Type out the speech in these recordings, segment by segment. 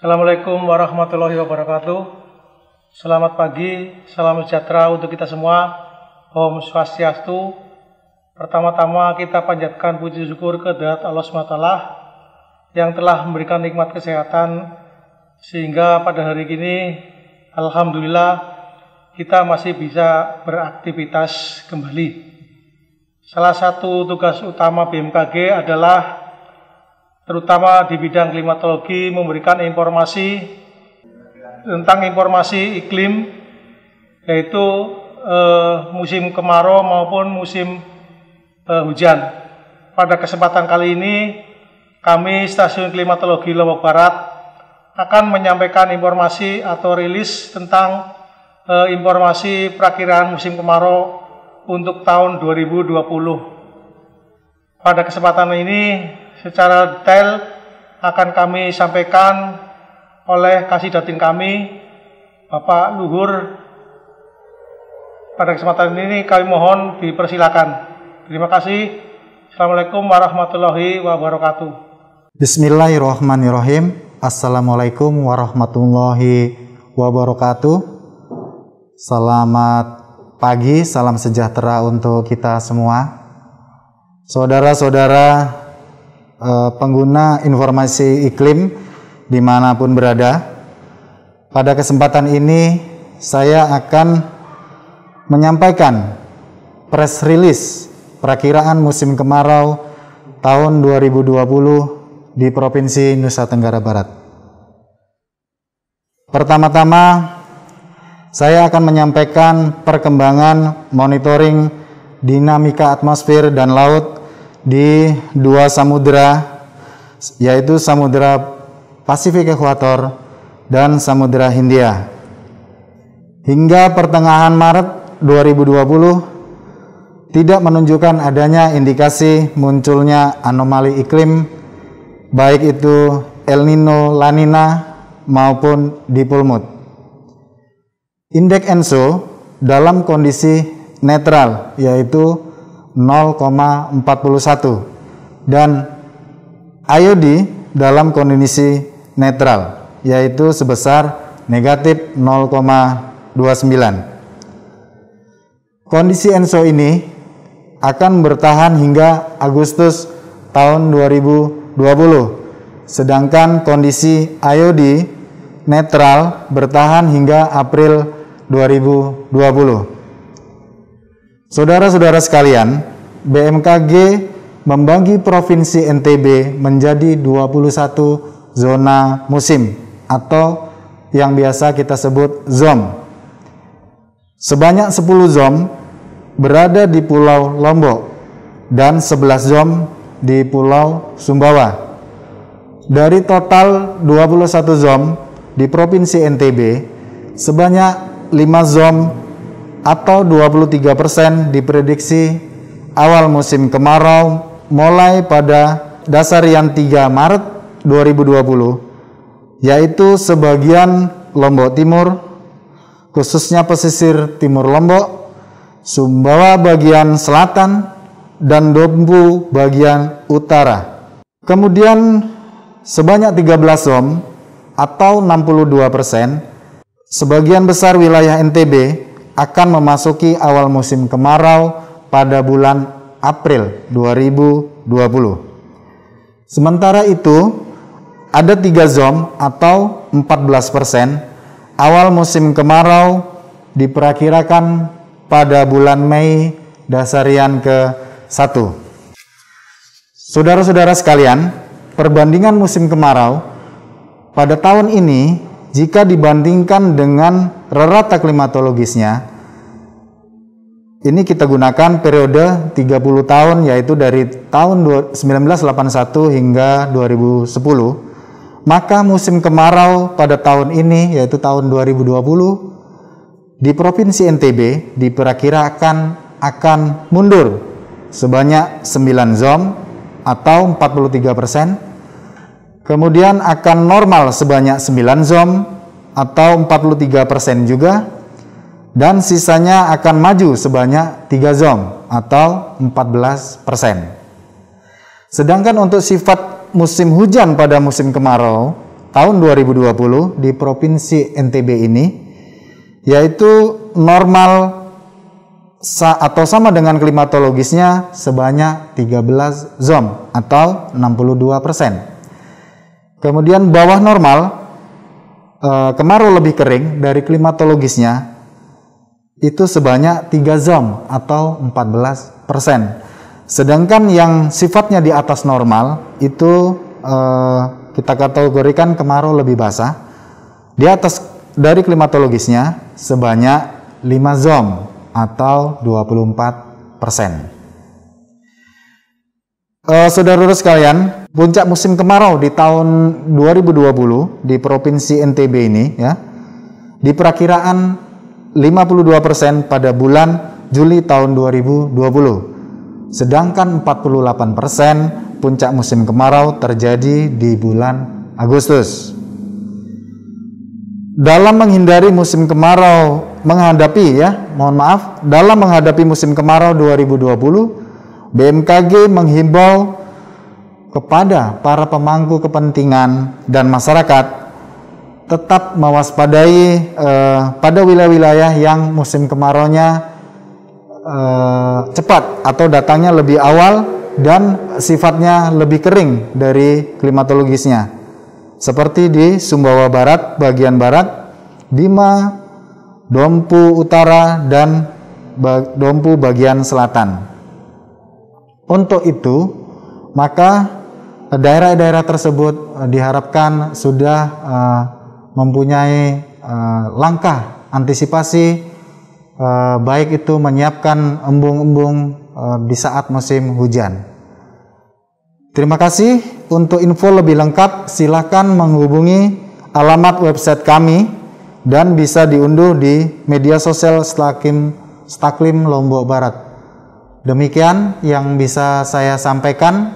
Assalamualaikum warahmatullahi wabarakatuh. Selamat pagi, salam sejahtera untuk kita semua. Om Swastiastu. Pertama-tama kita panjatkan puji syukur kehadirat Allah SWT yang telah memberikan nikmat kesehatan sehingga pada hari ini alhamdulillah kita masih bisa beraktivitas kembali. Salah satu tugas utama BMKG adalah terutama di bidang klimatologi memberikan informasi tentang informasi iklim, yaitu musim kemarau maupun musim hujan. Pada kesempatan kali ini kami Stasiun Klimatologi Lombok Barat akan menyampaikan informasi atau rilis tentang informasi perakiraan musim kemarau untuk tahun 2020. Pada kesempatan ini secara detail akan kami sampaikan oleh Kasidatin kami, Bapak Luhur. Pada kesempatan ini kami mohon dipersilakan. Terima kasih. Assalamualaikum warahmatullahi wabarakatuh. Bismillahirrahmanirrahim. Assalamualaikum warahmatullahi wabarakatuh. Selamat pagi, salam sejahtera untuk kita semua. Saudara-saudara pengguna informasi iklim dimanapun berada, pada kesempatan ini saya akan menyampaikan press release perakiraan musim kemarau tahun 2020 di Provinsi Nusa Tenggara Barat. Pertama-tama saya akan menyampaikan perkembangan monitoring dinamika atmosfer dan laut di dua samudera, yaitu Samudra Pasifik Ekuator dan Samudra Hindia. Hingga pertengahan Maret 2020 tidak menunjukkan adanya indikasi munculnya anomali iklim, baik itu El Nino, La Nina maupun dipole mood. Indeks ENSO dalam kondisi netral, yaitu 0,41, dan IOD dalam kondisi netral, yaitu sebesar negatif 0,29. Kondisi ENSO ini akan bertahan hingga Agustus tahun 2020, sedangkan kondisi IOD netral bertahan hingga April 2020. Saudara-saudara sekalian, BMKG membagi Provinsi NTB menjadi 21 zona musim atau yang biasa kita sebut ZOM. Sebanyak 10 ZOM berada di Pulau Lombok dan 11 ZOM di Pulau Sumbawa. Dari total 21 ZOM di Provinsi NTB, sebanyak 5 ZOM atau 23% diprediksi awal musim kemarau mulai pada dasarian 3 Maret 2020, yaitu sebagian Lombok Timur, khususnya pesisir timur Lombok, Sumbawa bagian selatan, dan Dompu bagian utara. Kemudian sebanyak 13 ZOM atau 62%, sebagian besar wilayah NTB akan memasuki awal musim kemarau pada bulan April 2020. Sementara itu, ada 3 ZOM atau 14%, awal musim kemarau diperkirakan pada bulan Mei dasarian ke-1. Saudara-saudara sekalian, perbandingan musim kemarau pada tahun ini jika dibandingkan dengan rerata klimatologisnya, ini kita gunakan periode 30 tahun, yaitu dari tahun 1981 hingga 2010, maka musim kemarau pada tahun ini, yaitu tahun 2020, di Provinsi NTB diperkirakan akan mundur sebanyak 9 ZOM atau 43%, kemudian akan normal sebanyak 9 ZOM atau 43% juga, dan sisanya akan maju sebanyak 3 ZOM atau 14%. Sedangkan untuk sifat musim hujan pada musim kemarau tahun 2020 di Provinsi NTB ini, yaitu normal atau sama dengan klimatologisnya sebanyak 13 zom atau 62%. Kemudian bawah normal, kemarau lebih kering dari klimatologisnya itu sebanyak 3 zom atau 14%. Sedangkan yang sifatnya di atas normal itu kita kategorikan kemarau lebih basah di atas dari klimatologisnya sebanyak 5 zom atau 24%. Saudara-saudara sekalian, puncak musim kemarau di tahun 2020 di Provinsi NTB ini ya, diperkirakan 52% pada bulan Juli tahun 2020. Sedangkan 48% puncak musim kemarau terjadi di bulan Agustus. Dalam menghindari musim kemarau dalam menghadapi musim kemarau 2020, BMKG menghimbau kepada para pemangku kepentingan dan masyarakat tetap mewaspadai pada wilayah-wilayah yang musim kemaraunya cepat atau datangnya lebih awal dan sifatnya lebih kering dari klimatologisnya, seperti di Sumbawa Barat bagian barat, Bima, Dompu Utara, dan Dompu bagian selatan. Untuk itu, maka daerah-daerah tersebut diharapkan sudah mempunyai langkah antisipasi, baik itu menyiapkan embung-embung di saat musim hujan. Terima kasih. Untuk info lebih lengkap silakan menghubungi alamat website kami dan bisa diunduh di media sosial Staklim Lombok Barat. Demikian yang bisa saya sampaikan.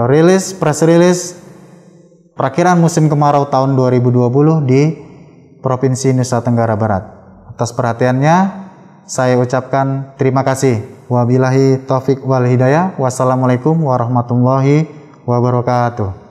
Press release perakiraan musim kemarau tahun 2020 di Provinsi Nusa Tenggara Barat. Atas perhatiannya saya ucapkan terima kasih. Wabillahi taufik wal hidayah. Wassalamualaikum warahmatullahi wabarakatuh.